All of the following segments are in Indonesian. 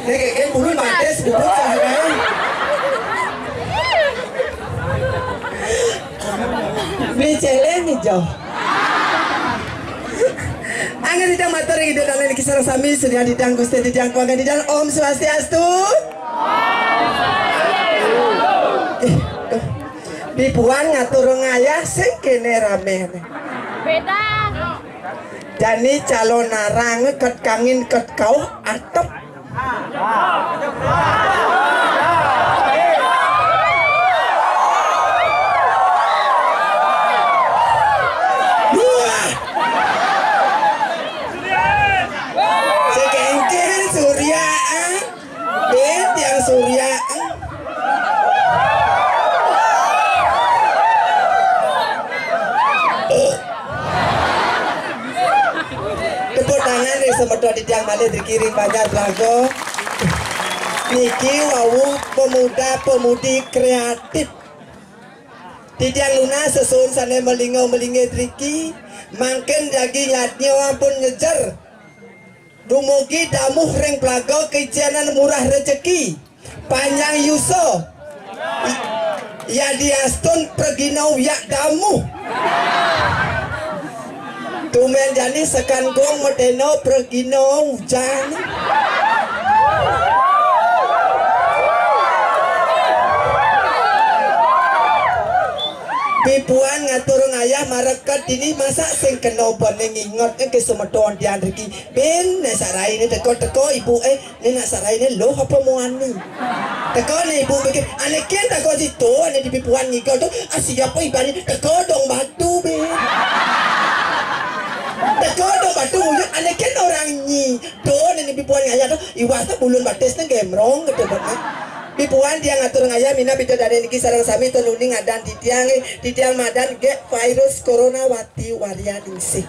kayak bulu bates bulu kan. Beli celeng hijau. Angin tidak matur gitu dalam kisah sami sudah didang Gusti didang kuangkan didang Om Swastiastu. Bibuan ngatur ngayah sing kene rame. Beda. Jani calon narang ket kangin ket kau atep. Sekengken Surya, bet yang Surya. Tepuk tangan nih semedot di tiang malih dikirim banyak lagu. Niki wawu pemuda-pemudi kreatif. Di tiang lunas sesun sana melingau-melingit Riki. Mangken lagi nyatnya ampun ngejar. Dumugi damuh reng pelago kecianan murah rezeki. Panjang yuso. Ya diastun perginau yak damuh. Tumen jani sekan gong medeno perginau hujan. Bibuan ngatur ngayah marekat ini masa sing kena boneng ingot ke semedon dian Riki ben nak sarai ni teko ibu ni nak sarai ni loh apa muani teko ni ibu mikir anekin teko situ ane di bibuan ngigol tu siapa ibani teko dong batu ben teko dong batu anekin orang ni tu ane di bibuan ngayah tu iwas tu bulun bates ni gemrong gitu banget. Bibuan dia ngatur ngaya mina bida dari niki sarang sami tonuning adan di tiang madan ge virus corona wati waria ningsih.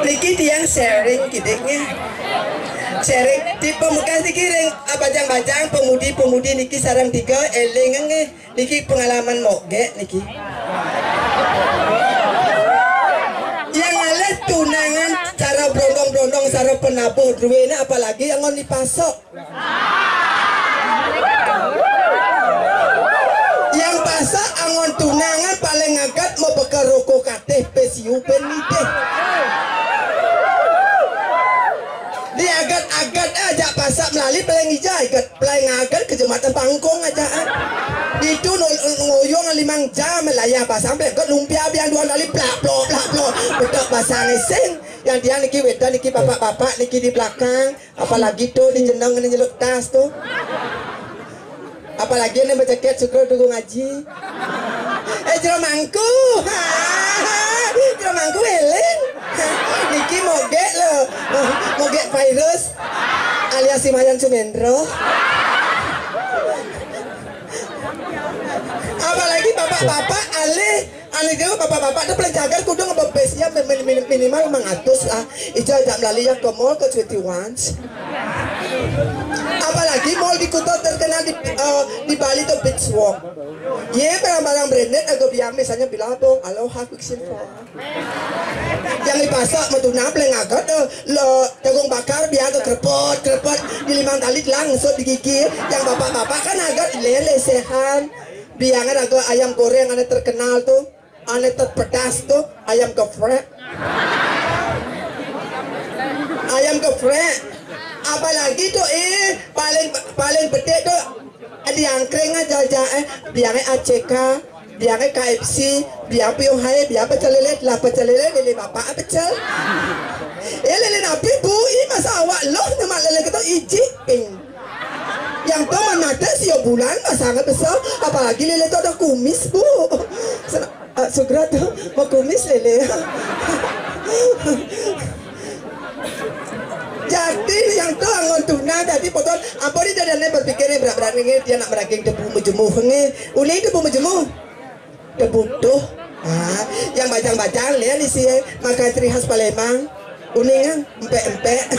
Niki tiang sharing kideknya. Sharing di pemuka dikiring bajang-bajang pemudi niki sarang tiga eling niki pengalaman moge niki. Yang alet tunangan cara brondong-brondong cara penabuh duwena apalagi yang ngon dipasok. Yang pasok angon tunangan paling agak mau bekal rokok kateh pesiu peniteh. Dia agak aja pasak melalui paling hijau paling agak ke jembatan Pangkong aja. Itu ngoyong 5 jam melayah pas sampai ke lumpia biang 2 kali plak betok pasang eseng yang dia niki wedan niki bapak-bapak niki di belakang apalagi tuh di jeneng nyeluk tas tuh apalagi ini berjaket syukur tunggu ngaji jero mangku Helen niki moge lo moge virus alias Simayan Sumendro. Apalagi bapak-bapak alih juga bapak-bapak itu pelajaran kudu ngebebesnya minimal 500 lah. Itu ajak melalui yang ke mall ke 21. Apalagi mall di Kuto terkenal di Bali itu Beach Walk. Ya barang-barang branded agak biang misalnya bilang apa? Aloha Quicksilver. Yang dipasok metuna pleng agak lo jagung bakar biar ke krepot di 5 kali langsung digigit. Yang bapak-bapak kan agak lelesehan. Biangan agak ayam goreng ane terkenal tuh, ane terpedas tuh, ayam geprek. Ayam geprek. Apalagi tuh paling gede tuh diangkring aja biangnya ACK, biangnya KFC, biang piung hai, biang pecel lele bapak pecel. Lele napi bu, ini masa awak loh nama lele kita ijiping. Yang tuh mana sih bulan sangat besar, apalagi lele itu ada kumis bu. Sugra tuh mau kumis lele. Jadi yang tuh angon tuna jadi potong apa dia dadane berpikirnya berat-berat dia nak meraging debu mejemuh uni debu mejemuh debu tuh yang bajang-bajang lihat di sini makan ciri khas Palembang uni yang empek-empek.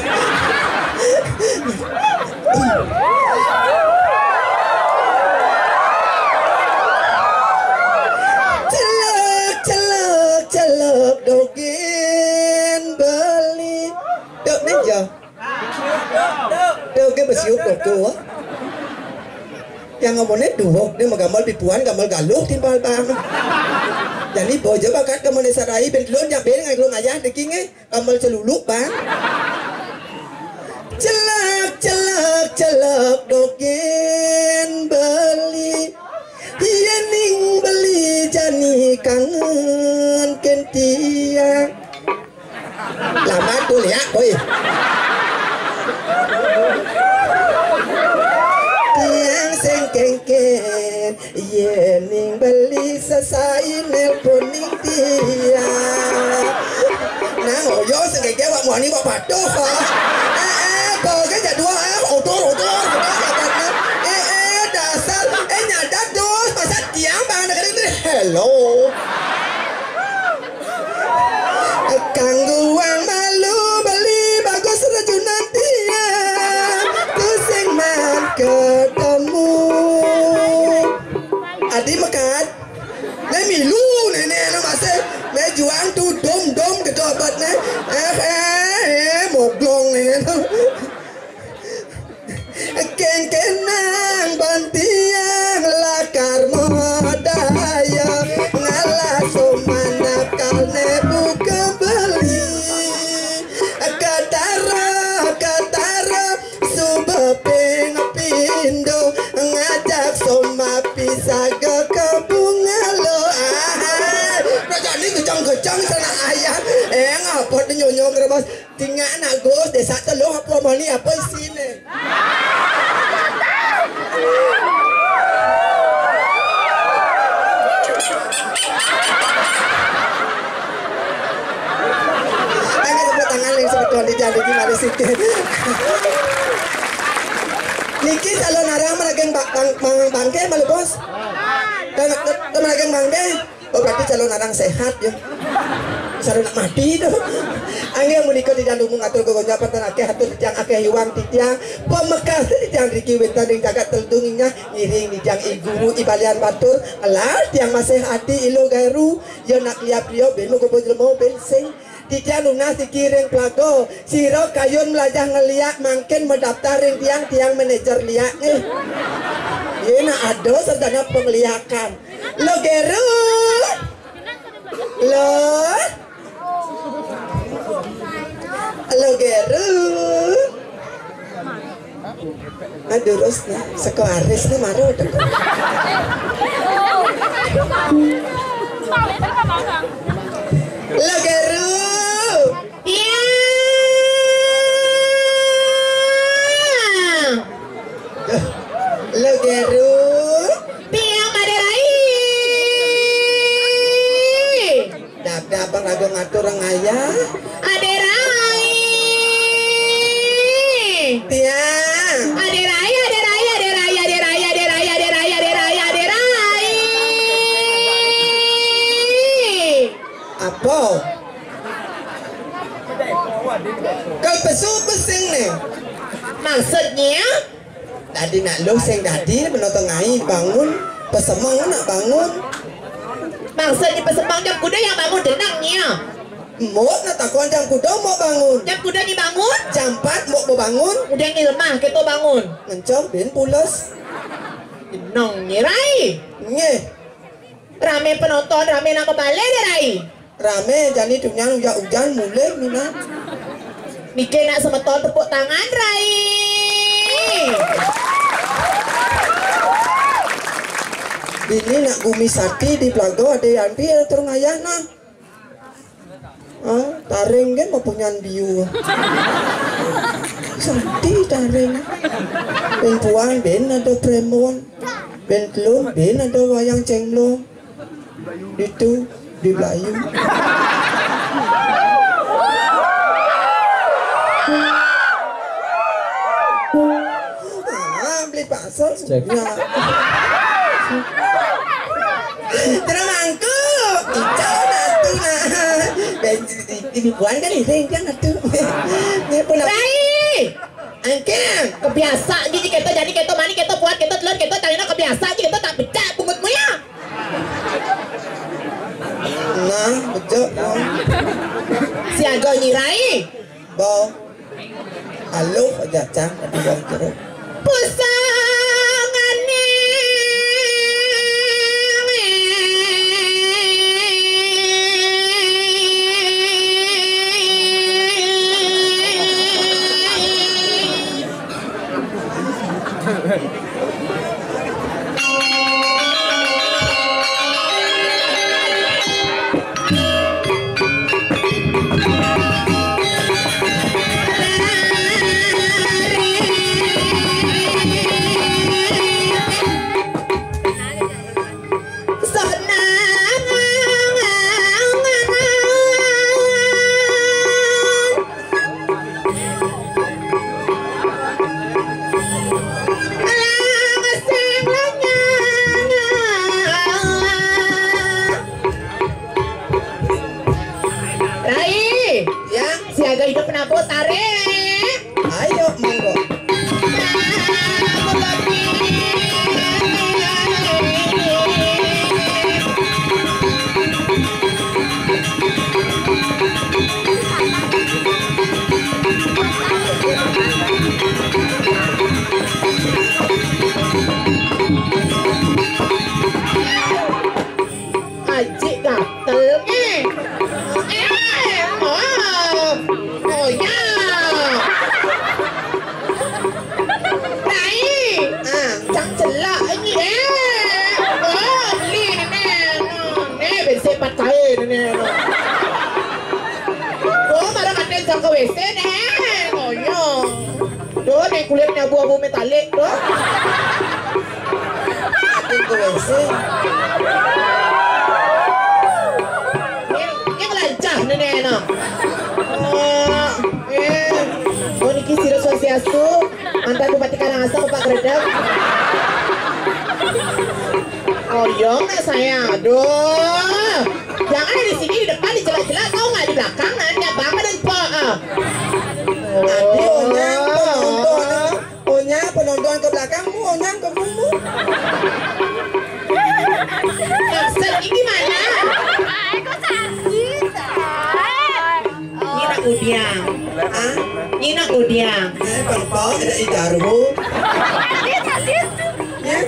Celuk dogi giờ đâu cái besiuk đột tua yang ngomongnya dua dia mau gambar pipuan gambar galuk timbal bang jadi bojo bakat gambar sarai bentlon yang ben ngai lo ngayah dekinge gambar celuluk bang celak dogen beli yening beli jani kangen kentia lama tuh lihat boy tiang sengkengken yening beli sesai nelponing dia nah oyo sengkengken wak muani wak patuh bờ cái nhà đua ô tô dasar nyadat dos masa tiang bang nak kena hello kangguang malu beli bagus rajunan dia kusing man ketemu adi makan le milu nenek no masih me juang tu dom ke dobat ne một lon này nó kenang bantiang la karma daya ngala somana kalne buka beli katara subapeng pindo ngajak soma pisaga kabungalo rajani kecang sana ayah ngapa nyonyong rebas tinggal anak gos desa telur apa mani apa sini tangan yang sebetulnya dijadi gimana sih Niki kalau narang meragang bangke malu bos dan meragang bangke oh berarti calon narang sehat ya sarana nak mati tu angin menikah di dalam mengatur kegonya patan akeh hatur dijang akeh hiwang titiang pemekas dijang riki wentan yang jagat teldunginya ngiring dijang iguru ibalian batur alah tiang masih hati ilo gairu yo nak liap rio benu ko bojlemo bensing titiang lunas dikiring pelago siro kayun melajah ngeliak mangkin mendaftarin tiang manajer liak nih ini ada serdana penglihakan lo geru lo geru aduh rosna sekoaris nih maru lo geru iya lo geru Abang agak ngatur orang ayah aderai tiang aderai apa kau pesing nih maksudnya tadi nak lu sing tadi menonton ngai bangun pesemang nak bangun maksudnya pesembang jam kuda yang bangun denangnya mau nak takon jam kuda mau bangun jam kuda dibangun jam 4 mau bangun udah ngilmah kita bangun ngencong ben pulas nong nyirai nye rame penonton rame nak kebalik deh rai rame jadi dunia hujan mulai mina mikir nak semeton tepuk tangan rai Bini nak bumi sati di pelago ada yang dia terus ngayah nah taring kan mau punya biu sati taring perempuan ben ada premon ben telur ben ada wayang cenglong itu di Melayu beli bakso ya teramangku hijau natu dibuang kan ini kan natu Rai angkin kebiasa gini kita jadi kita mani kita buat kita telur kita talina kebiasa kita tak pecah bungutmu ya nah betul siaga nyirai bau Halo jajang ada wong jero. Pusangane siaga hidup penabut tarik. Ayo monggo. Ajik gatelnya. Oh ya. Nai. Chẳng celak ini beli ni bensin pakai ni. Oh, marah kata jam ke WC ni. Oh ya. Doh ni kulitnya abu-abu metalik doh. Atin ke WC. Yang lancar ni no. Oh niki Siro Swastiastu, mantan Bupati Karangasem Pak Gredeg. Oh iya nggak saya, aduh, jangan di sini di depan dijelas-jelas, tahu nggak di belakang ada bapak dan pak. Adi onyang penonton ke belakangmu, onyang ke bumbu. Maksud ini mana? Ini nak udiang, ini nak udiang. Pempau ada idaru. Ya?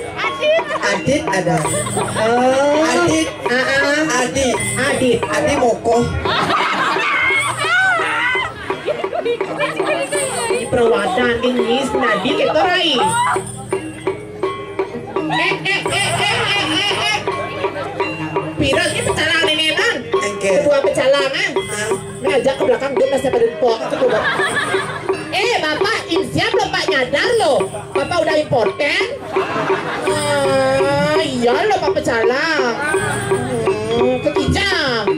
Adit ada. Oh, Adit. Adit Moko. Ini perawatan ini nadi kita rai. Pirang ini pecalang ini kan? Kedua pecalangan. Ngajak ke belakang dia masih pada depok. Bapak insiap loh Pak nyadar loh. Bapak udah impoten. Iya loh Pak pecalang. Kekijang.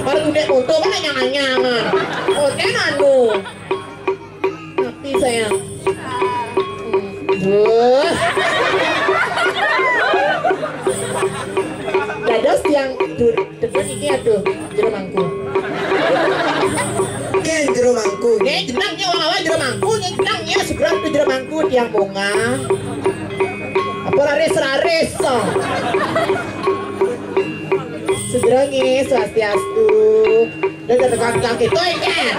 Baru udah motor kan nyang-nyangan. Oten anu. Tapi sayang. Dados yang depan ini aduh jero mangku. Ken jero mangku. Jenangnya orang awal jero mangku, jenangnya segera itu jero mangku tiang bunga. Apa laris. Segera nih Swastiastu. Dan tekan itu kan.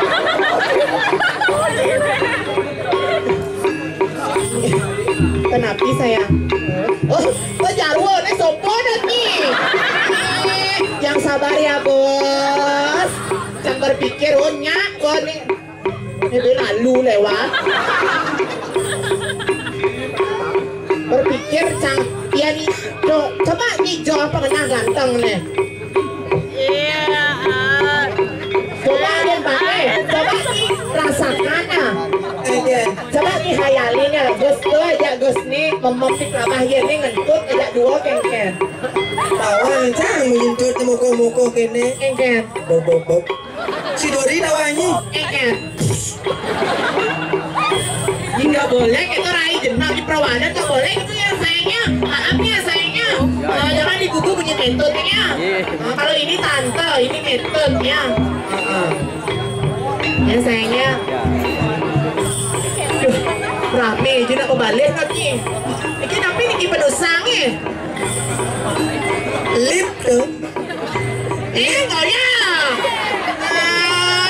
Kenapa sayang? Oh jarwo nih sopo nih. Yang sabar ya bos. Jangan berpikir nyak kok nih. Ini lalu lewat. Berpikir cang ya nih. Coba nih Jo pernah ganteng nih. Coba nih pakai. Coba nih rasakan ah. Coba nih khayalin ya Gus tuh aja Gus nih memopik labah ini ngentut aja dua kengken. Tawa cang menyentut moko-moko kene. Kengken. Bob. Si Dori tawanyi. Kengken. Ini nggak boleh kita raih jenang di perawanan nggak boleh itu ya sayangnya. Maaf ya sayangnya. Jangan digugu punya kentutnya. Kalau ini tante, ini kentutnya. Ya sayangnya. Rame aja nak kebalik lagi. Ini tapi ini penusangnya. Lip tuh. Enggak ya.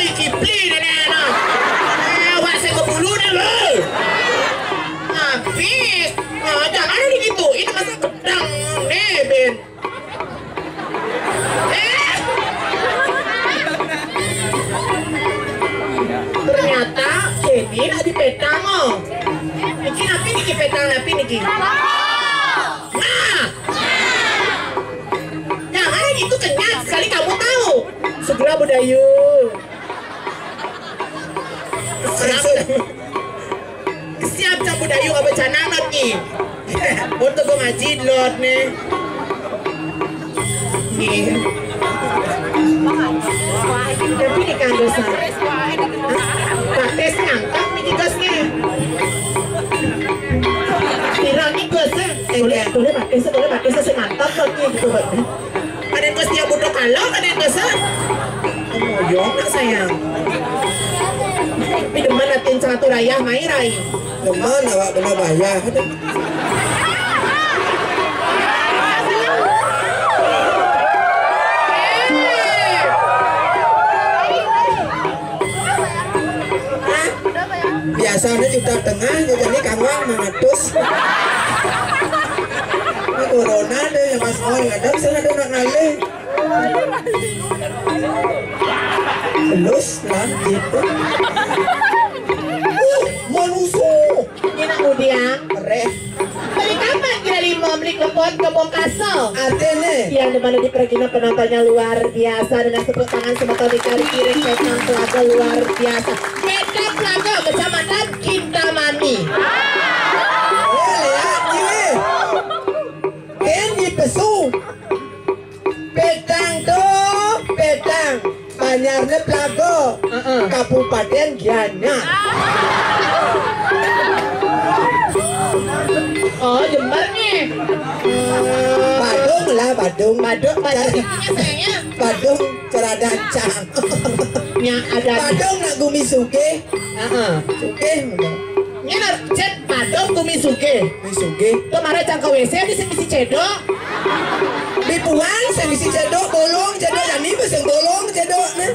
Iki beli nenek. Ini nak di petang oh. Niki napi niki petang napi niki. Nah. Jangan itu kenyat sekali kamu tahu. Segera Budayu. Siap cak Budayu apa bencana not ni. Untuk gue ngaji lot nih. Nih. Tapi di kandosan. Pates ngangkat nih gasnya. Kira nih gasnya. Boleh pakai saya mantap lagi gitu. Ada gas dia bodoh kalau ada gasnya. Moyong nak sayang. Tapi demen natin sa turaya may ray. Demen awak benar bayar. Biasanya juta tengah jadi kawang mengatus. Ini corona deh yang mas mau ngadap saya ada nak ngalih. Belus lah gitu. Maluso. Ini nak udiang. Reh. Beli kapan kira lima beli klepot ke Bongkaso? Atene. Yang dimana di Pergina penontonnya luar biasa dengan tepuk tangan semata dikali kiri petang pelaga luar biasa. Petang pelaga kecamatan Kintamani. Lihat ini. Kenji pesu. Petang tuh petang. Banyarnya Pelago. Kabupaten Gianyar. Oh, Jember nih. Badung lah, Badung. Badung sayangnya. Badung ceradancang. Yang ada. Badung nak gumi suge. Suge mana? Ini nak cet Badung Kumisuke. Gumi suge. Kemarin cangka WC di sini cedok. Di Puan saya misi cedok bolong cedok dan ini bisa bolong cedok nih.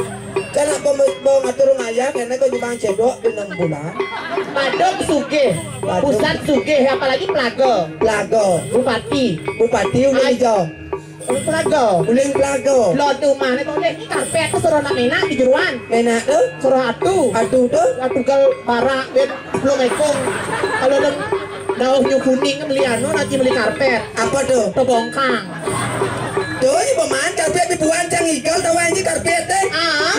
Karena mau ngatur ngayah karena kau jubang cedok di 6 bulan. Badung Suge, pusat Suge, apalagi Pelago. Pelago. Bupati udah hijau. Pelago. Uling Pelago. Lo tuh mana kau deh karpet tuh suruh nak menak di jeruan. Menak tuh? Suruh atu. Atu tuh? Atu gal barak ben belum ekong. Kalau daunnya kuning meliano nanti beli karpet. Apa tuh? Tebongkang. Tuh ini pemain karpet di Puan cang igal tahu ini karpet deh.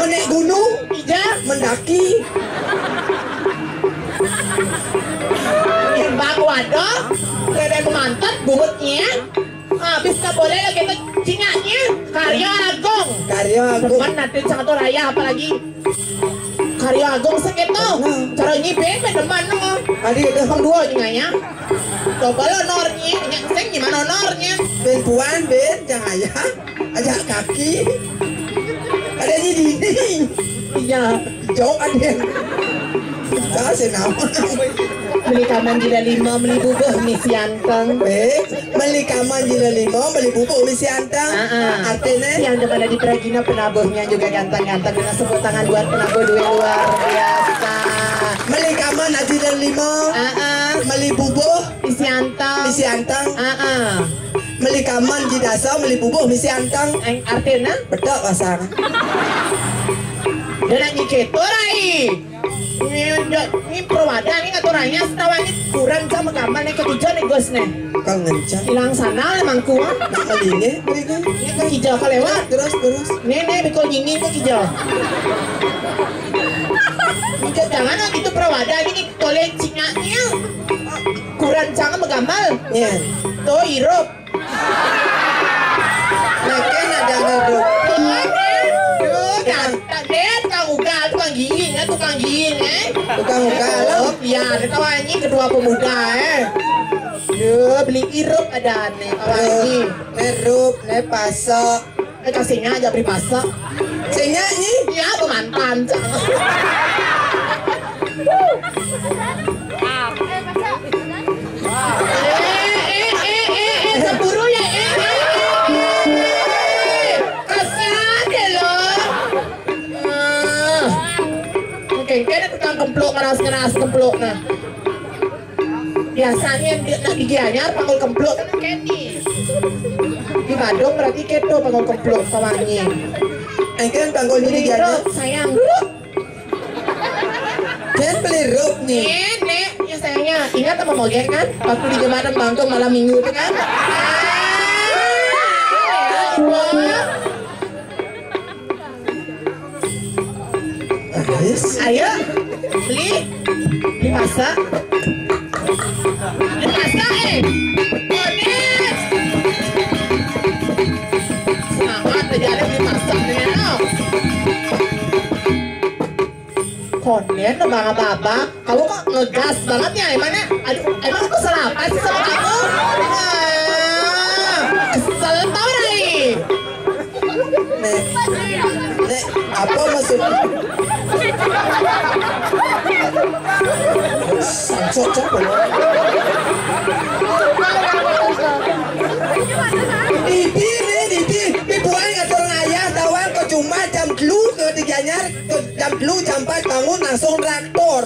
Menek gunung. Ija. Mendaki. Bang wadah. Keren mantap bubutnya. Habis tak boleh lagi itu cingaknya. Karya Agung. Karya Agung. Depan nanti satu raya apalagi. Karya Agung segitu. Cara nyipin depan no. Tadi itu Depan dua cingaknya. Coba lo nornya. Nyek gimana nornya? Ben Puan ben jangan ya. Ajak kaki. Ada di dinding. Iya. Jauh ada. Jangan senam. Beli kaman jila 5, beli bubuk misi anteng. Beli kaman jila 5, beli bubuk misi anteng. Artinya yang depan di Pergina penabuhnya juga ganteng-ganteng dengan sebut tangan buat penabuh dua luar biasa. Beli kaman jila 5, beli bubuk misi anteng. misi anteng. Beli kaman di dasar, beli bubuk misi anteng. Artinya betul pasang. dan lagi keto rai. Ini perwada nih aturannya setawa ini kurang sama kamar nih ketujuh nih gos nih. Kau ngencang. Hilang sana emang kuat. Nak malingnya, mereka. Ini ke hijau ke lewat. Terus. Nenek bikol nyingin ke hijau. Jangan gitu perwada ini toleh cingaknya. Kurang canggih menggambar. Iya. Tuh hirup. Mereka ada hidup. Tukang giing Tukang ugal. ya kawannya kedua pemuda beli irup ada nih kawannya Merup, ne pasok. kasihnya aja beli pasak Sehingga ini ya pemantan keburu ya kayaknya tukang kemplok keras kemplok nah biasanya nak di Gianyar panggul kemplok kan Kenny di Bandung berarti keto panggul kemplok kawannya kan panggul ini sayang Ken pelirup nih. Nek, ya sayangnya ingat sama Moge kan? Waktu di jembatan Bangkong malam minggu itu kan? Ayo, beli masak. Monet. Semangat aja ada beli masak nih, no. Konen bang Baba, kamu kok ngegas banget ya emangnya? Aduh, emang aku salah apa sih sama kamu? Kesel tau nih. Nek, apa maksudnya? Sancok coba. Di buang ngatur ayah tawang kok cuma jam dulu ke diganyar jam dulu jam 4 bangun langsung traktor.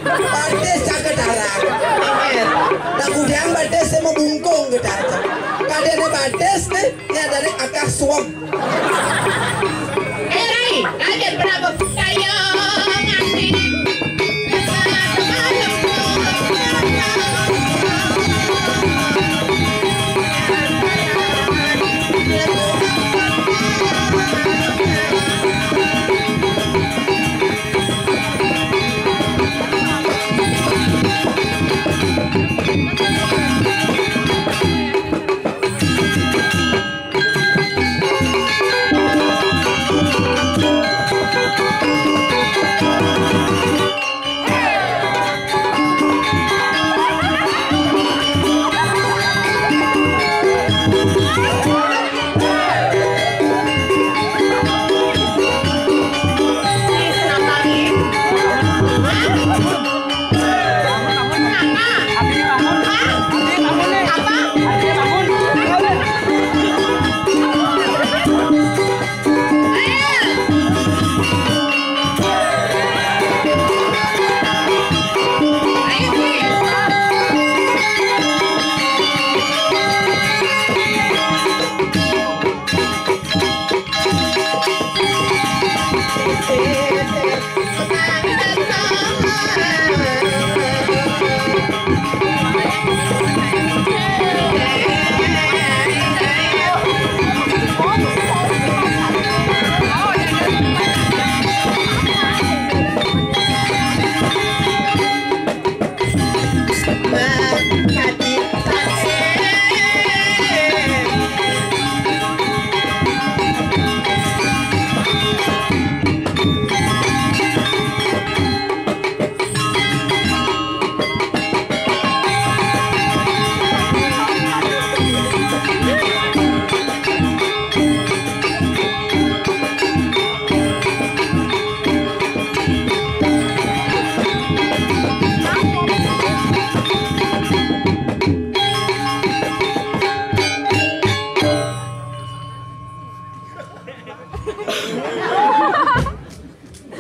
Bades jaga darah. Nah kudiang bades saya mau bungkung gitu aja. Kadang bades nih ya dari akar suam. Rai, kalian berapa kayo nganti?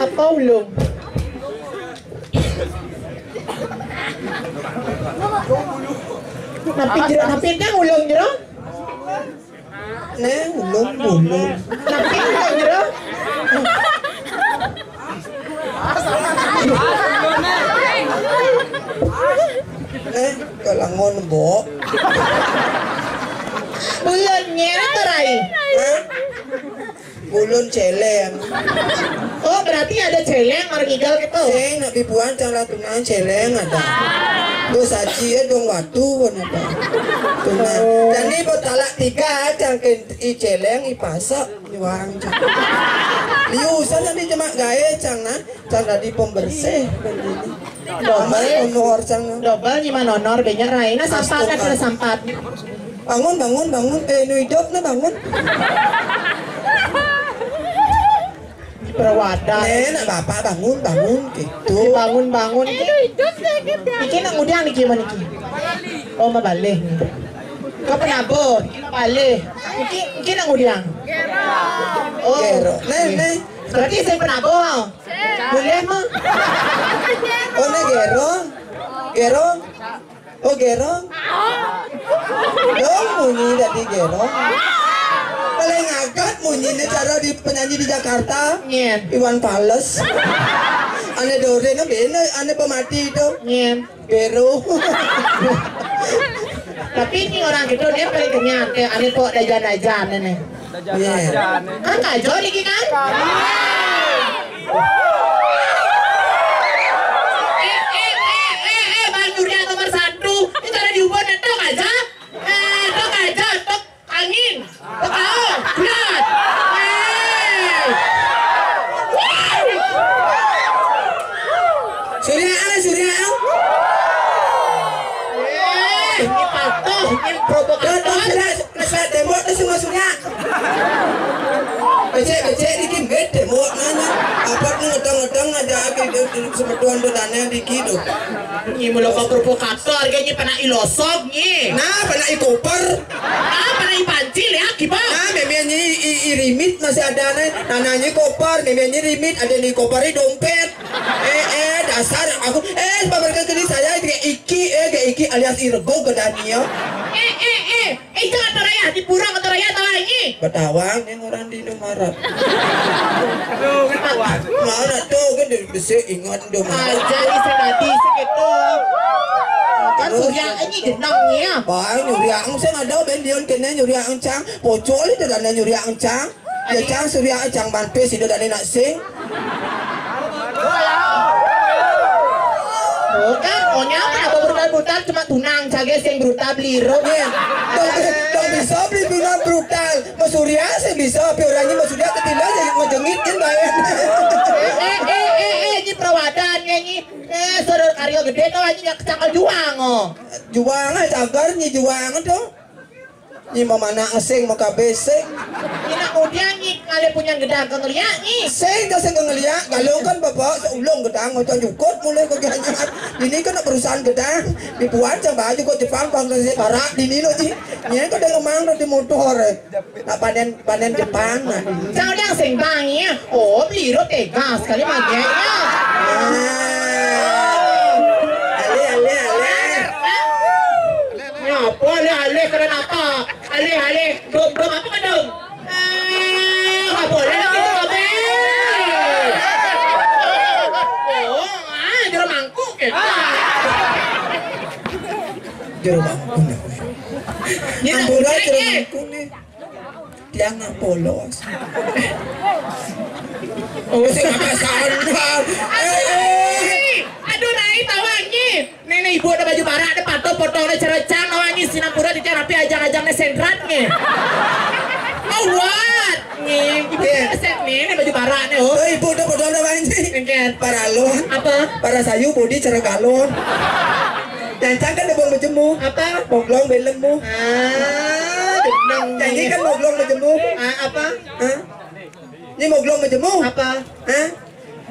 Apa ulung? Napin kan ulung jero? Nek ulung. Napin ulung jero? Kalangon mbok. Ulunnya itu Rai. Ulun celeng. Oh berarti ada celeng orang igal gitu. Nak pipuan cara tunang celeng ada. Terus aji dong waktu pun ada. Tunang. Dan ini buat talak 3 cangkin i celeng i pasak nyuang. Liusan nanti cuma gaya cang nah, cara di pembersih. Dobel honor cang. Dobel gimana honor banyak Rai. Nah sampat kan ada sampat. Bangun. Nu hidup na bangun. Perwadah. Nak bapak bangun gitu. Bangun. Iki nak ngudang niki mana niki? Oh mabalik. Kau penabur, iki mabalik. Iki nak ngudang. Oh. Gero. Nih. Berarti saya penabur. Boleh mah? Oh nih Gero. Oh Gero. Dong bunyi tadi Gero. Paling agak bunyinya cara di penyanyi di Jakarta. Nyen. Iwan Fals. Ane Dore na bena, ane pemati itu. Nyen. Beru. Tapi ini orang gitu dia paling kenyang. Kayak aneh kok dajan-dajan nih. Dajan. Kan kajo lagi kan? Bang Durian nomor 1. Ini cara diubah tok aja. Tok aja, tok angin. Tok air. Lihat. Surya. Ini patuh, ini provokator. Keset tembok itu semua Surya. Kecek dikit bed tembok nanya. Apa tuh ngedang ada semetuan bedannya dikit tuh. Ini mulu kau provokator, kayaknya pernah ilosog nih. Nah, pernah ikoper. Pernah ipancil ya, gimana? Nah, memangnya irimit masih ada nih. Nananya koper, memangnya rimit ada di kopernya dompet. Dasar aku pamerkan ke saya kayak iki alias irgo gedania. Jangan teraya di purang atau raya tahu ini. Betawang yang orang di Indomaret. Mana tuh kan bisa ingat Indomaret. Jadi senadi segitu. Kan Surya ini genangnya. Bang Surya Ancang ada bendion kena Surya Ancang. Pocol itu dan Surya Ancang. Ya cang Surya Ancang banpes itu dan nak sing. Bukan, ohnya apa brutal cuma tunang cages yang brutal beli ronya. Dong bisa beli tunang brutal. Mas Surya sih bisa, tapi orangnya Mas Surya ketidak jadi ngejengit bayar. Ini perawadannya ini. Saudara Karyo gede tau aja kecakal juang oh. Juang cagar nih juang tuh. Ini mama nak ngesing mau kabesing. Ini kemudian nih kalian punya gedang ke ngeliat nih. Sing kasih ngeliat, kalau kan bapak seulung gedang ngocok jukut mulai keganyan. Ini kan perusahaan gedang, dibuat coba aja kok Jepang bangsa barat di Nino sih. Ini kan ada ngomong di motor. Nak panen Jepang. Sao yang sembangnya, oh beli ro tega sekali magenya. Ale. Apa ale karena apa? Ale, dom apa kan dom? Nggak boleh lagi kabe. Jero mangkuk ya. Jero mangkuk. Ambura jero mangkuk nih. Dia nggak polos. Oh, saya nggak sadar. Aduh naik tawangi. Nenek ibu ada baju barak, ada patok potongnya cerecang, tawangi Sinampura di terapi ajang-ajangnya sendratnya. Oh what? Nih, ibu set nih, ini baju barak nih. Oh, ibu udah potong apa ini? Engket. Paralon. Apa? Para sayu bodi cara galon. Cancang kan ada bejemu. Apa? Moglong belemu. Denang. Janji kan moglong bejemu. Apa? Hah? Ini moglong bejemu. Apa? Hah?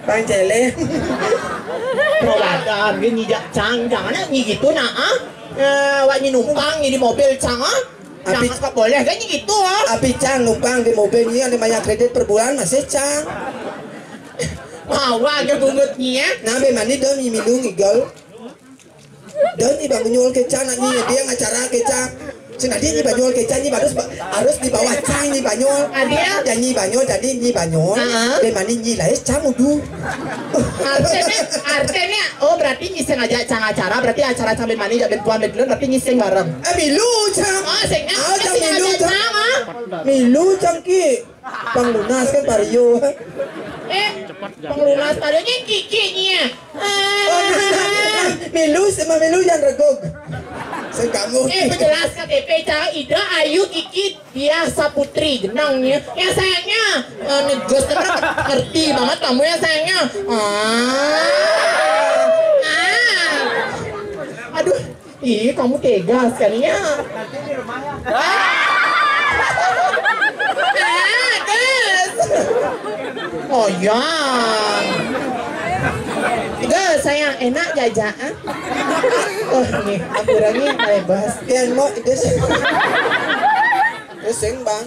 Bang Cele. Perawatan gini jangan nyi gitu nak wak nyi numpang nyi di mobil cang jangan tak boleh kan nyi gitu Api cang numpang di mobil ini ada banyak kredit per bulan masih cang. Wah ke bungutnya nah bemani dong nyi minum igol. Dan nyi bang nyual kecang nak nyi dia ngacara kecang. Senadi nyi banyol kecang nyi harus di bawah cang nyi banyol. Adia? Ya nyi banyol tadi nyi banyol. Bemani nyi laes cang udu. Artinya oh berarti nyi sengaja cang acara berarti acara sambil mani jadi tuan bedlun berarti nyi sing bareng. Milu cang. Oh singnya cang milu cang Milu cang ki. Pang lunas kan Pario. Penglunas padanya kikinya. Milu sama Milu yang regog. Kamu jelas KTP cara Ida Ayu Kiki dia Saputri genangnya ya sayangnya negus ngerti banget kamu ya sayangnya aduh ih kamu tega sekalinya guys oh ya guys sayang enak jajan oh nih akhirnya bebas yang mau itu sing bang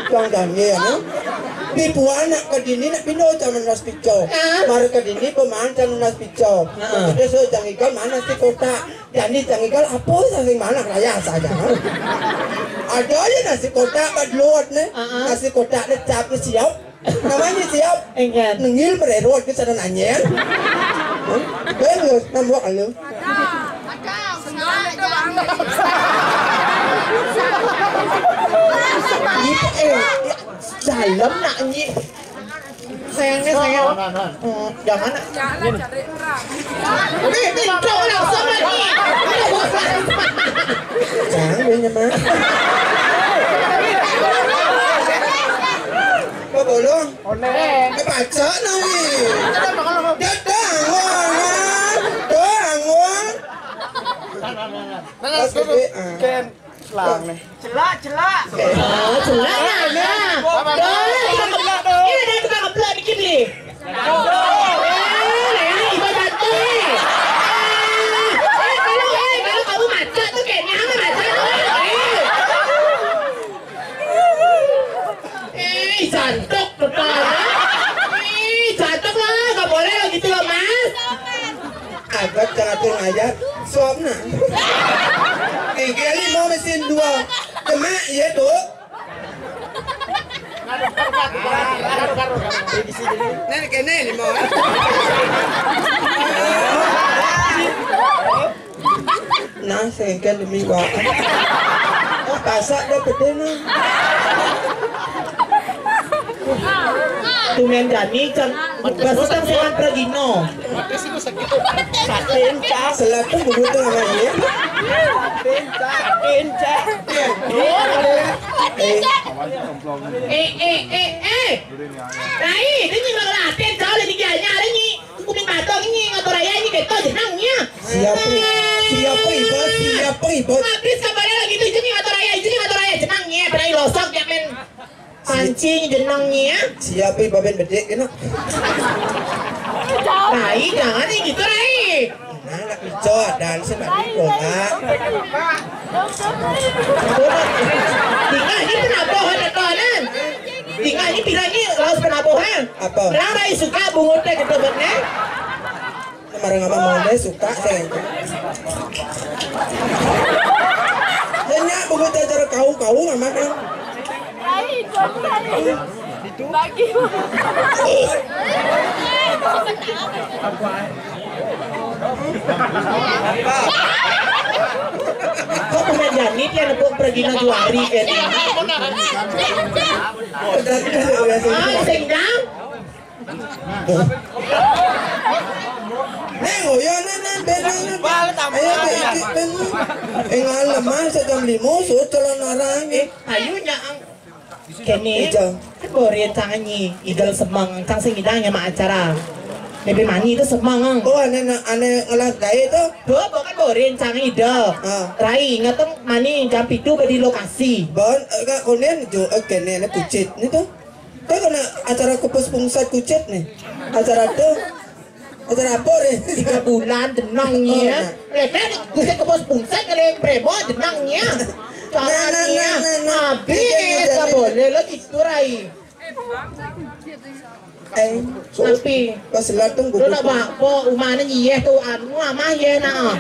Kang Daniel no. Pipuan nak kadini nak pino jaman nas pico. Mar kadini pemain jaman nas pico. Kita so jangigal mana si kota. Jadi jangigal apa sing mana raya saja. Ada aja nasi kotak badlot ne. Nasi kotak ne cap ne siap. Namanya siap. Nengil mererot ke sana nanya. Bener, nampak lu. Dalam nak nyi. Sayangnya sayang. Jangan nak. Kau langsung lagi. Jangan punya mah. Kau bolong? Kau baca nih. Ken lang nih. Celak na. Ini dah tukang keplak dikit ni. Kalau kamu macet tu kayaknya hang macet. Jantok betul. Jantok lah, tak boleh gitu loh mas. Agak jangan aja, suap nak. Kali mau mesin dua, cuma ya tu. Nih kene ni mau. Nah, sengkel demi gua. Pasak dah pedena. Tumen Jani kan basutang sewan pragino. Selatan begitu namanya. Rai, ini malah aten jauh lebih gilanya ada ni. Kumin batong ini ngatur raya ini keto jenangnya. Siapa ibu? Habis kabarnya lagi tu ini ngatur raya jenangnya. Berai losok jangan pancing jenangnya. Siapa ibu ben bedek kena? Rai, jangan ni gitu Rai. Nah, nak picot dan sebab itu lah. Tinggal ni penabuhan kanan. Tinggal ni bilangnya laos penabuhan. Apa? Orang Rai suka bungutnya gitu benar. Kemarin apa mau deh suka saya. Banyak bungut acara kau mama kan. Bagi. Kok punya Jani dia nepuk pergi na juari kan? Sengdang. Ya nan bedanya. Ayo ben. Engal lemah sejam 5 so calon orang. Ayunya ang kene. Borin tangannya idal semang kang sing idangnya mak acara. Bebe mani itu semang ang. Oh ane ngelah gaya tu. Bukan borin tangan idal. Rai ngatong mani jam 7 di lokasi. Bon kak konen jo kene kucit ni tu. Kau kena acara kupus pungsat kucit ni. Acara tu acara apa ni? 3 bulan denangnya. Lepas kucit kupus pungsat kali prebo denangnya. Caranya habis tak boleh lagi itu Rai. Tapi pas latang lu nak buat po umana nyiyeh tu anu amah ye na.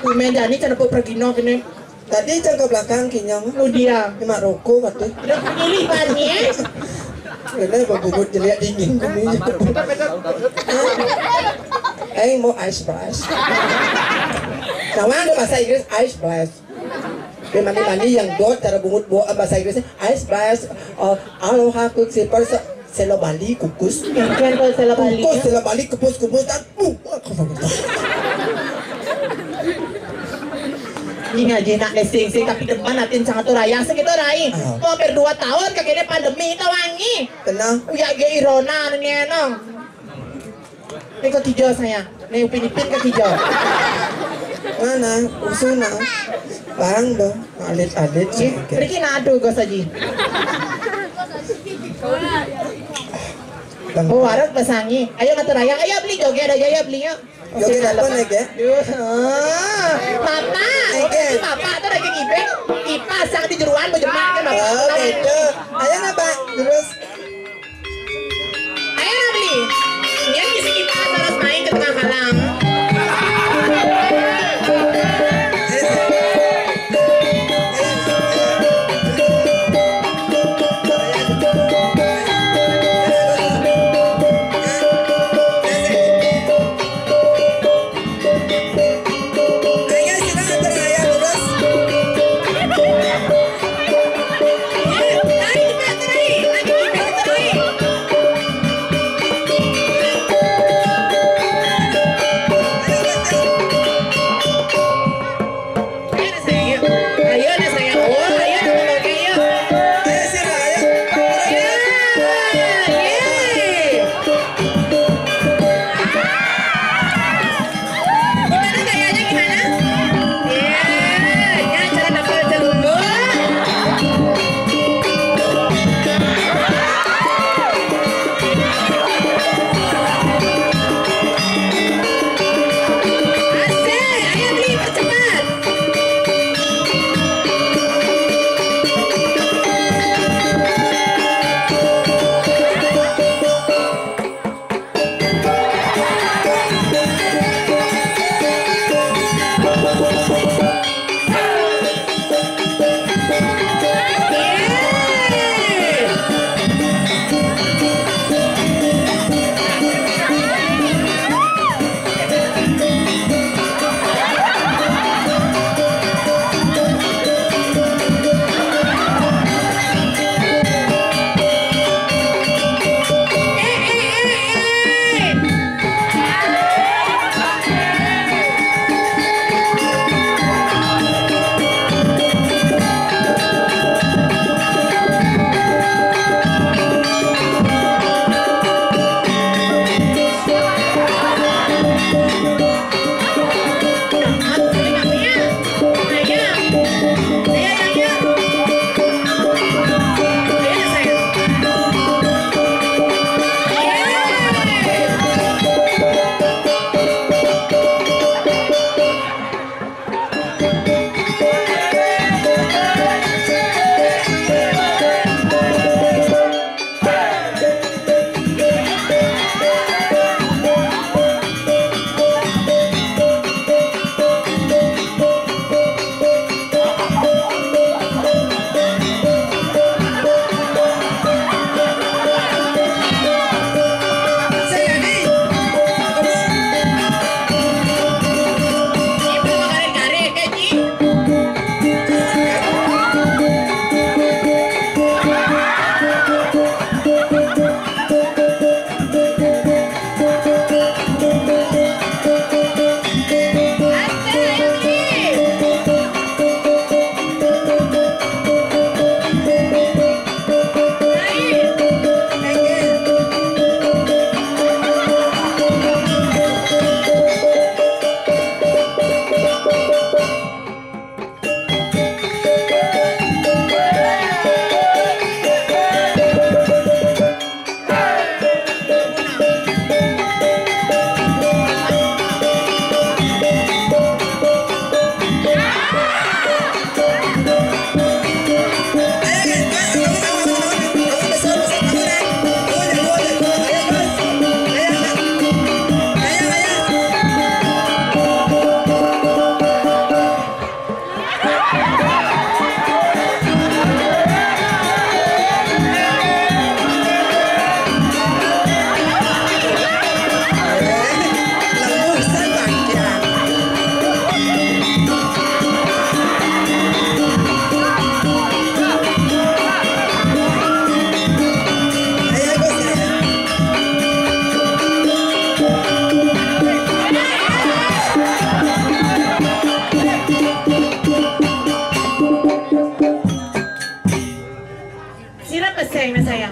Umen Jani cana po pergino kene. tadi jangan ke belakang kinyang. Lu dia. Cuma rokok kata. Udah pilih bannya. Kena berbubut jeliak dingin kami. Mau ice blast. Kawan ada bahasa Inggris ice blast. Mani yang dot cara bungut bahasa Inggrisnya ice blast. Aloha cook super selo Bali kukus. Kan kalau selo Bali kupus dan ini aja nak lesing tapi depan natin sangat raya segitu Rai. Mau hampir 2 tahun kakeknya pandemi tau wangi. Tenang. Uya ge irona ni enong. Ini ketiga saya. Ini Upin-Ipin ketiga. Mana usuna barang do alit sih. Pergi nado go saji. Oh, harap pasangi. Ayo ngatur ayang, ayo beli joget aja ya beli yuk. Joget apa nih ya? Papa, papa tuh lagi ngibeng, dipasang di jeruan berjemaah kan papa. Oh gitu. Ayo napa? Terus. Ayo beli. Ini kisi kita terus main ke tengah malam.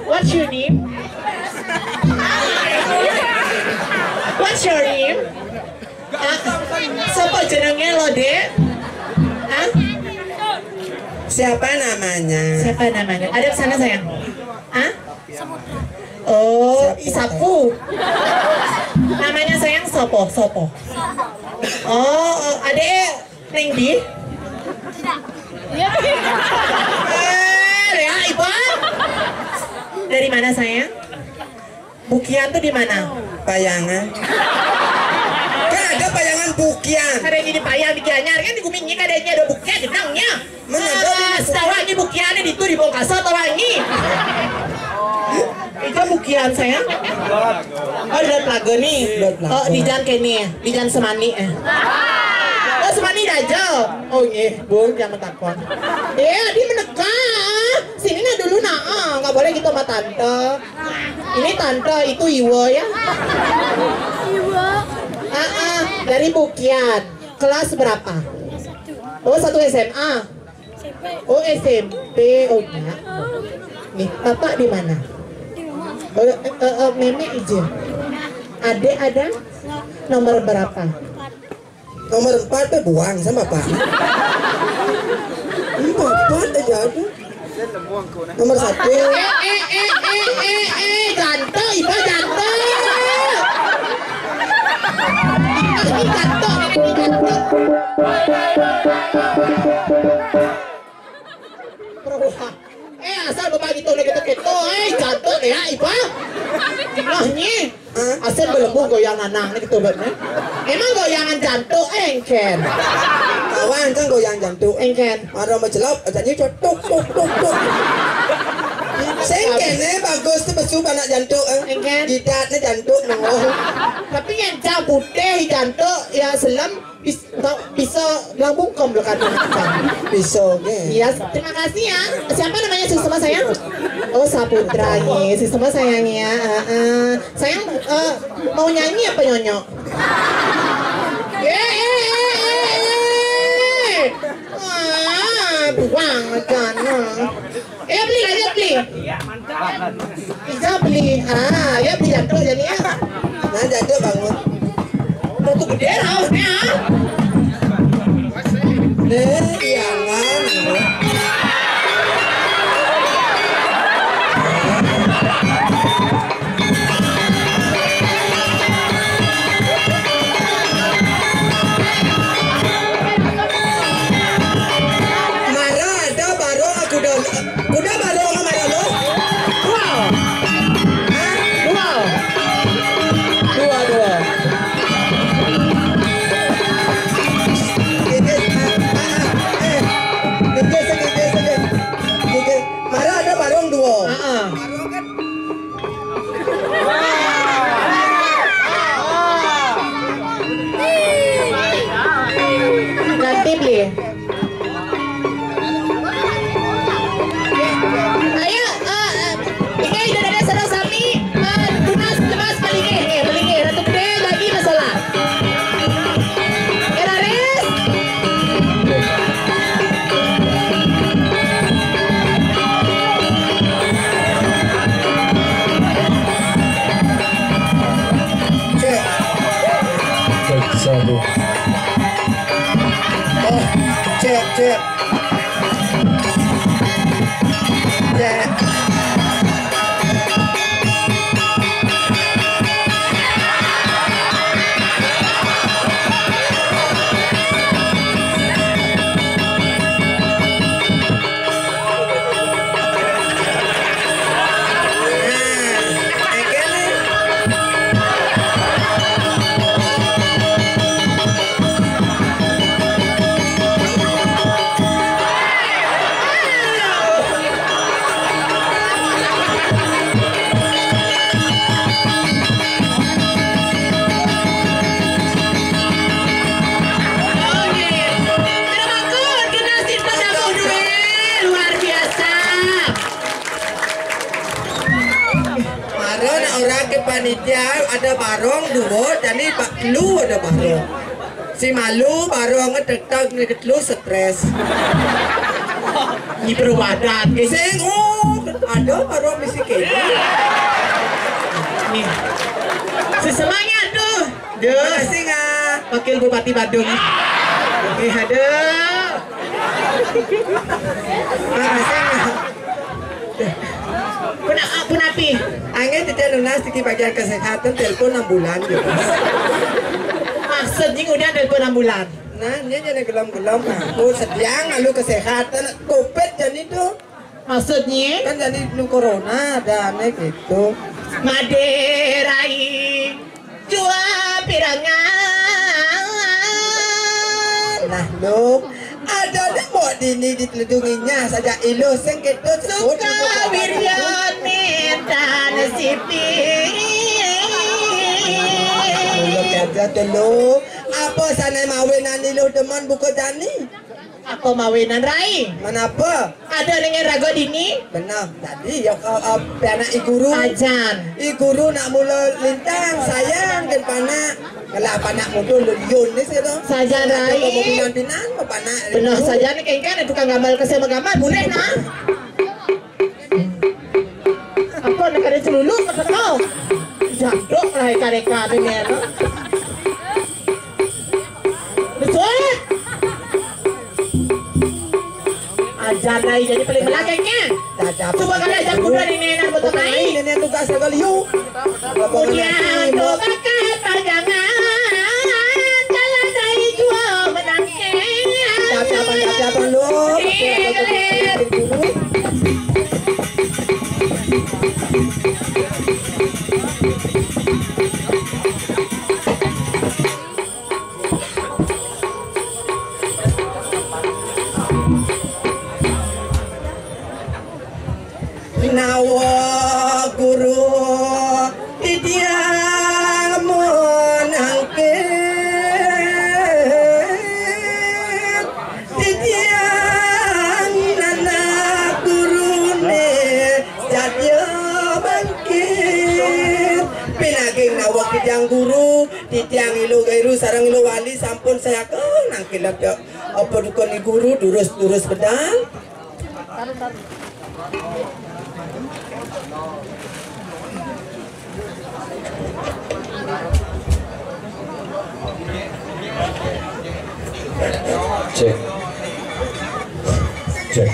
What's your name? Siapa jenengnya lo, Dek? Hah? Siapa namanya? Siapa namanya? Ada sana sayang. Hah? Oh, Isapu. Namanya sayang Sopo. Oh, adek Neng di? Ya, Ibu. Dari mana sayang? Bukian tuh di mana? Payangan. Kan ada payangan bukian. Ada di payang di Gianyar kan di Gumingi kadanya ada bukian di nangnya. Setawangi bukiannya di itu di Bongkaso tawangi. Itu bukian sayang. Oh, di Telaga nih. Oh, di Jan Kene, di Jan Semani. Oh, Semani Dajo. Oh, iya, Bu, jangan takut. Dia menegak. Sini nah dulu nggak boleh gitu sama tante. Ini tante, itu Iwo ya. Iwo. Dari Bukian. Kelas berapa? Oh, 1 SMA. Oh, SMP. Oh, ya. Nih, Bapak di mana? Meme izin. Adek ada? Nomor berapa? Nomor 4 tuh buang sama Pak. Ini Bapak aja ada. Nomor 1. Janto, Ibu janto. Ini janto. Asal bapak gitu gitu. Janto ya, Ibu. Nahnya. Asal belum goyang nanang gitu bener. Emang goyangan janto engken. Kawan kan goyang jantung. Engken. Marah menjelap, adanya tok. Sengken bagus tuh besu anak jantung. Engken. Gidatnya jantung nongol. Tapi yang putih jantung ya selam bisa lambung kom lekat. Bisa Iya, terima kasih ya. Siapa namanya Susuma sayang? Oh, Saputra nih. Susuma sayangnya. Sayang mau nyanyi apa nyonyok? Buang kan. Beli aja beli. Bisa beli. Ya beli jantung jadi ya. Nah jantung bangun. Tuh gede hausnya. Jangan. Cek. Panitia ada barong dua, jadi Pak Lu ada barong. Si malu barong ngetek lu stres. Ini perwadat. Sing ada barong misi kene. Nih. Sesemangat tuh. Sing Wakil Bupati Badung. Oke, ada. Apa napi? Angin tidak lunas di bagian kesehatan telepon 6 bulan gitu. Maksudnya udah telepon 6 bulan. Nah, dia jadi gelam-gelam aku sediang lalu kesehatan COVID jadi itu. Maksudnya? Kan jadi nu corona dan gitu. Maderai jua pirangan. Nah, lu ada mau dini ditelidunginya saja ilo sengketut suka wiryan dan sipi. Lu kerja dulu. Apa sana mawinan ilo deman buka jani? Apa mawinan rai? Kenapa? Ada dengan rago dini? Benar. Tadi ya anak iguru. Ajan. Iguru nak mula lintang sayang dan panak. Kalau panak muncul luyun ni sih tu. Saja rai. Pinan apa panak? Benar saja ni kan tukang gambar kesema gambar boleh nak? Apa nak ada celulu kata kau? Jadok lah ikan-ikan ni no. Betul? Ajar rai jadi paling belakangnya. Coba kali ajar kuda ni nenek betul naik. Nenek tugas sekali yuk. Kemudian tugas pajangan jalan rai jual menangnya. Siapa lu? Nawa guru dia menangkit dia nana guru ne jadi bangkit pinaging nawa kijang guru titiang ilu gairu sarang ilu wali sampun saya kau nangkilat apa dukun guru durus pedang. Cek. Cek.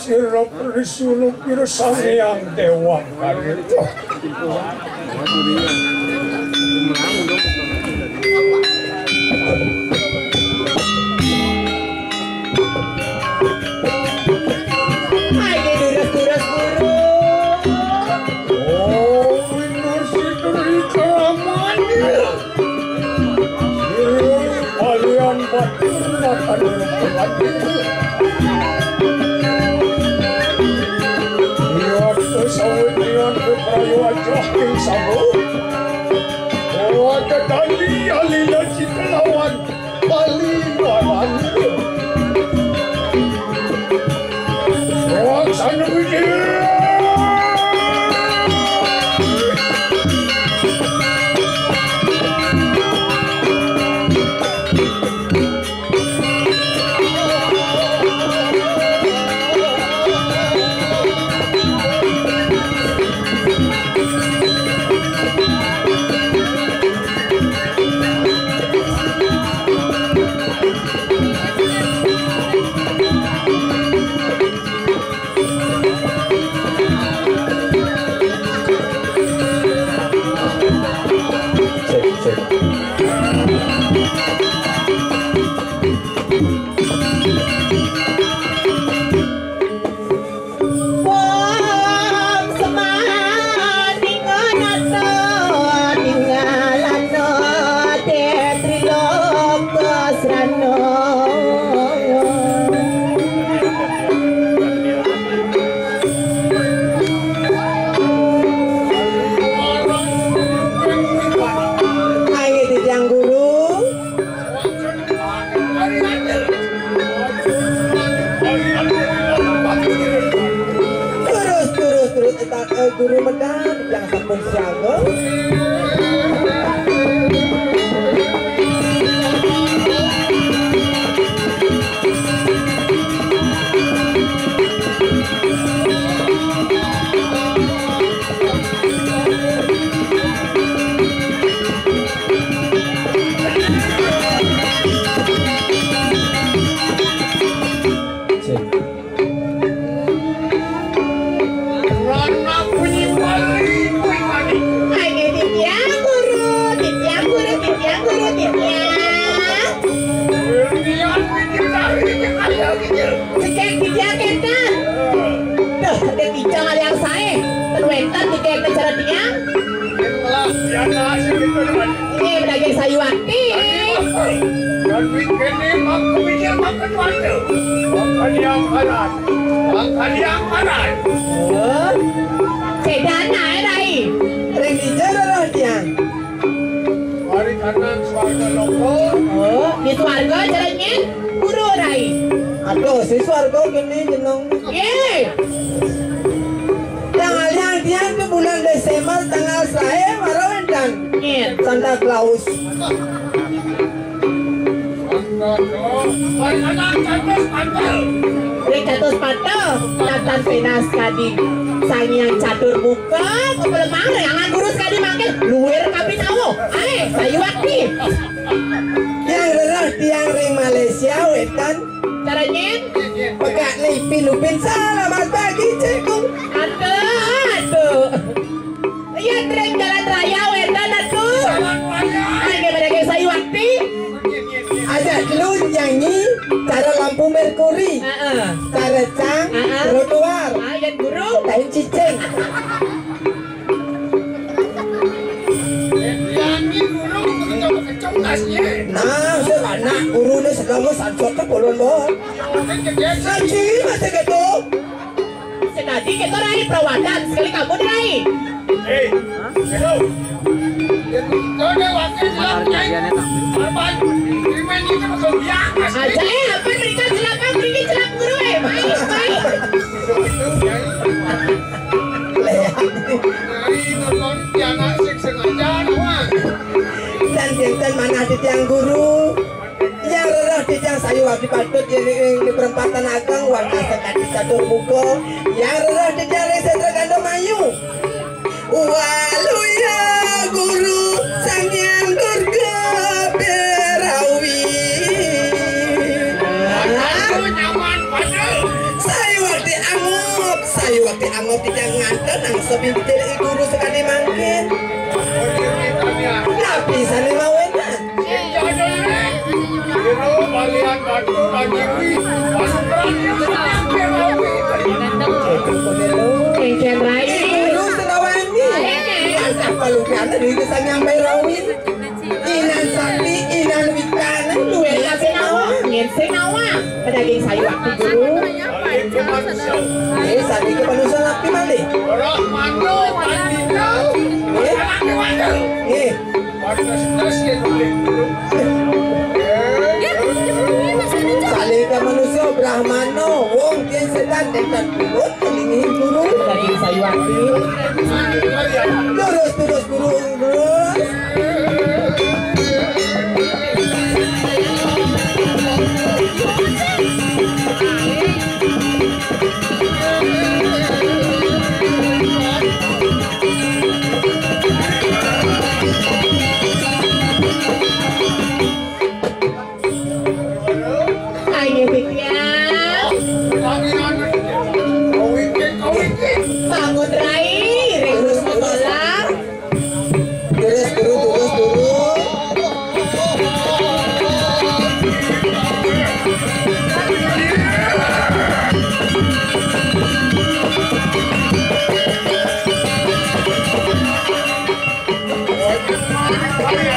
Sirap risuluk yang dewa karito. Guru medang yang sampun siaga. Sikit dia kita. Duh, ada bijang ada yang saya. Terwentan tiga cara dia. Ini daging sayuati. Sedana rai. Ring dijarah dia. Oh, di keluarga jalannya guru rai. Aduh, si swarga gini jenong. Ye. Yang dia ke bulan Desember tanggal saya marawendang. Ye. Santa Claus. Ring catur patah, tatan penas kadi. Sang yang catur buka, kepala mangre, angan guru sekali makin luar kabin awo. Ayo, sayuati. Yang rerah tiang ring Malaysia wetan. Caranya? Pegak nih Filipin selamat pagi cekung. Aduh. Iya, tren jalan raya wetan aduh. Ayo, gimana kayak sayuati? Ada lu nyanyi cara lampu merkuri, cara cang, trotoar, Ayo, guru. lain cicing. Nah, sekarang urunya sedang sansot ke bolon boh. Nanti masih gitu. Senadi kita rai perawatan sekali kamu rai. Aja apa berikan silakan berikan celak guru baik. Dan jantan mana di tiang guru, yang rerah di tiang sayu abdi patut di perempatan agang warna sekati catur buko, yang rerah di tiang resa tergandung mayu. Waluya guru sang yang durga berawi. Sayu waktu angop di tiang nganten ang sebintil guru sekali mangkin. Tapi sana mau enak. Kengken rai. Guru sedawangi. Apa lu kan dari kesan yang bayrawin? Inan sakti, inan wikanan, duwe kasih nawa. Ngenseng nawa. Pedaging sayu waktu guru. Sakti ke manusia napi mali. Saling ke manusia Brahmano, wong tiang sedan dan turut telingi guru. Pedaging sayu waktu. Terus guru. Ayo Fitya. Bangun rai. Regrus motola. Terus guru.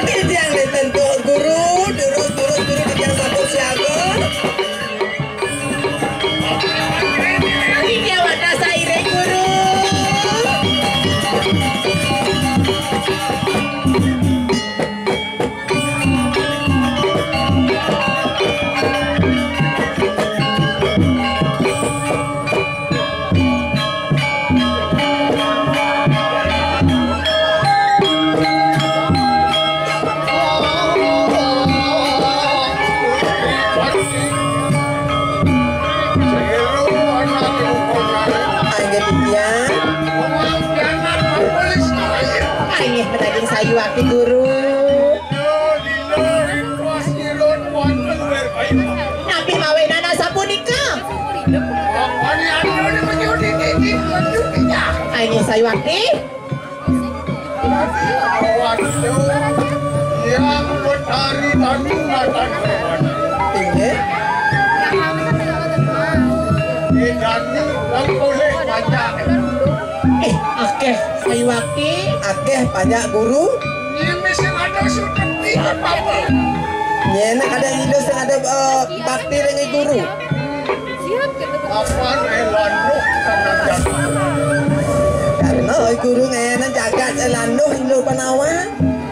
Ini yang ditentu guru, terus di yang satu siaga. Ini warna saire guru. Ayo pedaging sayu waktu guru. Nabi mawenana sapunika. Ayo sayu waktu. Yang dari tanungatan Inggih. Dani lang oleh banyak. Akeh Sayuwati. Akeh banyak guru. Ini sing ada seperti apa? Nyena ada hidup sing ada bakti dengan guru. Apa elanuk sangat Karena guru ngena jagat lanuh Hindu Panawa.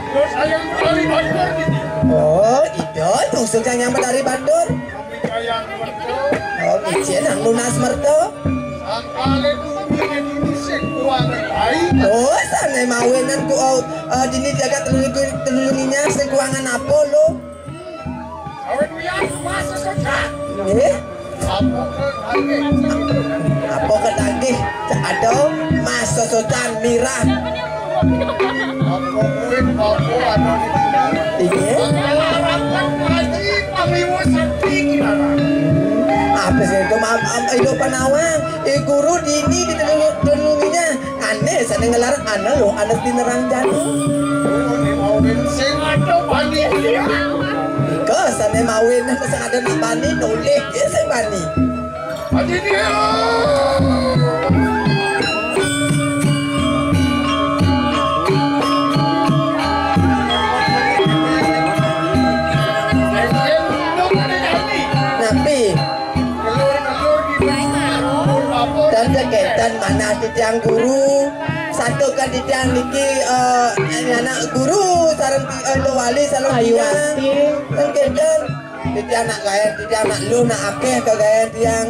terus ayam kali bandar ini. Oh, itu tungsuk yang nyampe dari Bandung. Kami kaya merto. Oh, izin nang lunas merto. Angkale bumi ini sekuang lain. Oh, sana mawenan ku dini jagat teluninya sekuangan apa lo? Awet wian masa sekat. Apa ketagih? Ada mas sosokan mirah. Apa kuit apa ada di sini. Iya. Harapan lagi pamiwo sakti kita. Apa sih itu hidup Panawang? Guru dini di teluninya aneh sana ngelarang aneh lo anak di nerang jatuh. Ini mau sing ada bani dia. Ika sana mawin pasang ada nak bani noleh dia saya bani. Bani dia. Dan jaketan mana titiang guru satu kan titiang niki anak guru sarang wali sarang tiang kan kedan titiang nak gaya titiang nak lu nak akeh ke gaya tiang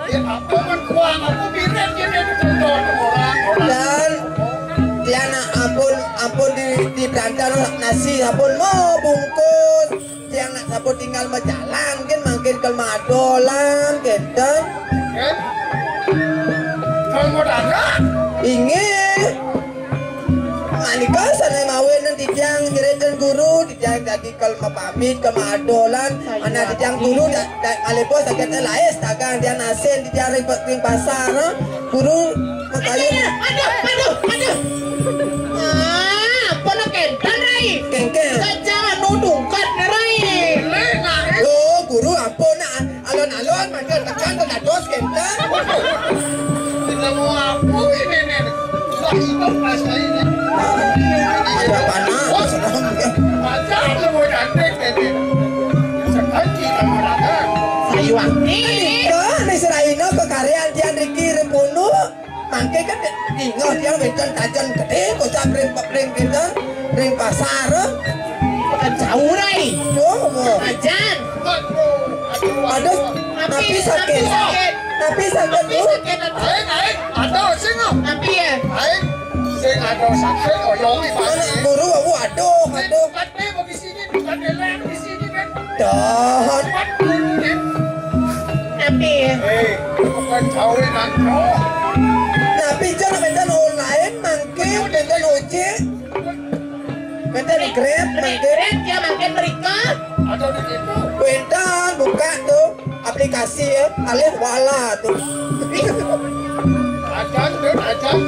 Apa man kuang aku biret ini ditonton orang. dan tiang nak apun di berantar nasi apun mau bungkus tiang nak sapun tinggal berjalan kan makin ke madolan kedan Kamu dagang? ingin Manika sana mawin nanti tiang nyeritan guru tiang jadi kalau pamit ke madolan anak tiang guru alepo sakit laes dagang dia nasen di tiang ring pasar guru makanya Aduh. Pono kentan rai. kengkeng Jangan nudungkan rai. oh guru ampun alon-alon makan tekan dos kentang Tidak mau aku ini nih. Sudah hidup rasa ini. ada panas senang Macam lu mau dandek ini. Sekali kamu dagang. Sayuwati. Nih seraino ke karyan tiang Riki Repono mangke kan tinggal tiang wedan tajan gede kocak ring pasar Bukan jauh rai. oh Ajan. aduh tapi sakit Tapi bu sakit. Aing, ada sing no. Tapi ya. Aing, sing ada sakit oyong di pasti. guru aku aduh Bukan deh di sini, bukan lem di sini kan. don Tapi ya. Bukan kawin nanti. tapi jangan mentan online mangke mentan ojek mentan grab mangke Keren ya makin mereka. Ada di situ. mentan buka tuh aplikasi ya alih wala tuh Ajan.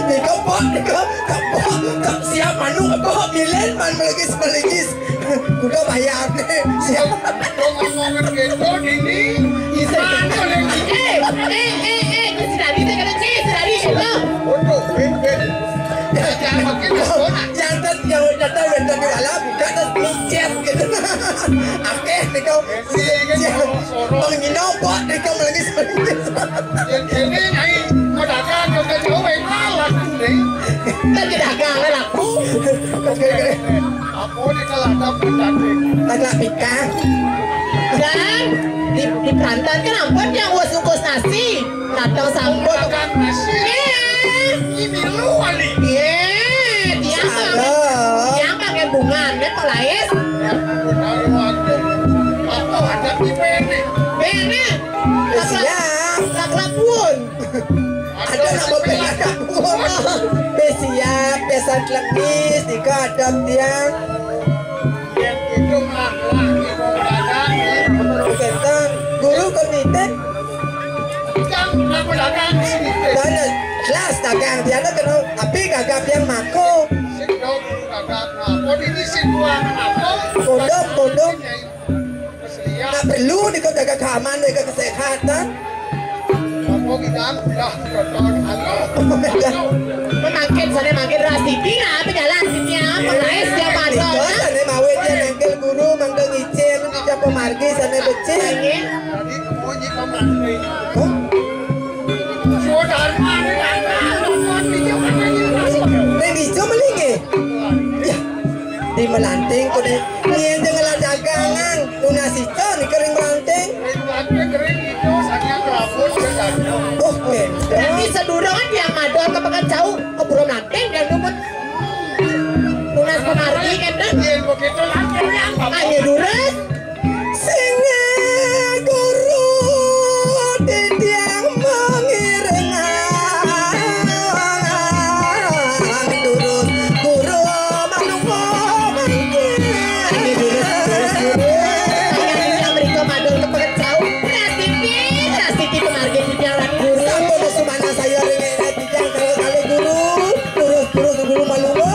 Ikaw po siap manu ako bilen man maligis kuda bayar nih siap Kau ngomongin gitu ini. Mana lagi? Si Dadi teh kada si Dadi itu. Untuk pimpin. Jangan makin yang datang wendan di wala buka dan micet gitu akeh ikaw menginau po ikaw maligis Ini nyai mau dagang ke jauh malah nih. Tadi dagang laku. Aku di kelada pendadik. agak pikang Dan di Kelantan kan ampun yang was nasi. Datang sambut. Dagang nasi. Ini lu kali. Dia pakai bungan dan pelayan. Benar waktu. Apa ada di pene? Bener. siap Laklakun. ada nama pelakak siap pesan lekis ika ada tiang Yang itu laki mau dagang. kentang guru komite Yang aku dagang di sini. dan kelas dagang tiang kena tapi gagap yang mako Sing dong dagang. Apa ini sing Kondom. Nggak perlu di kau jaga keamanan, jaga kesehatan. Makin sana makin rasidi nah berjalan sini apa naik siapa ada Sana mawe dia nangkel guru mangkel ngicen dia pemargi sana becek. Neng hijau melingi. Ya, di melanting kau deh. Nien janganlah dagangan. Lunas hijau nih kering melanting. Oke. nanti sedurangan yang ada kepakan jauh keburu nanti dan lumut lunas pemargi kan ayo duras Singa guru tiang mengiring durus guru manungko ayo duras yang mereka madol kepakan jauh rasiti pemargi di jalan guru sampai sumana saya ringin tiang kali guru durus guru malungo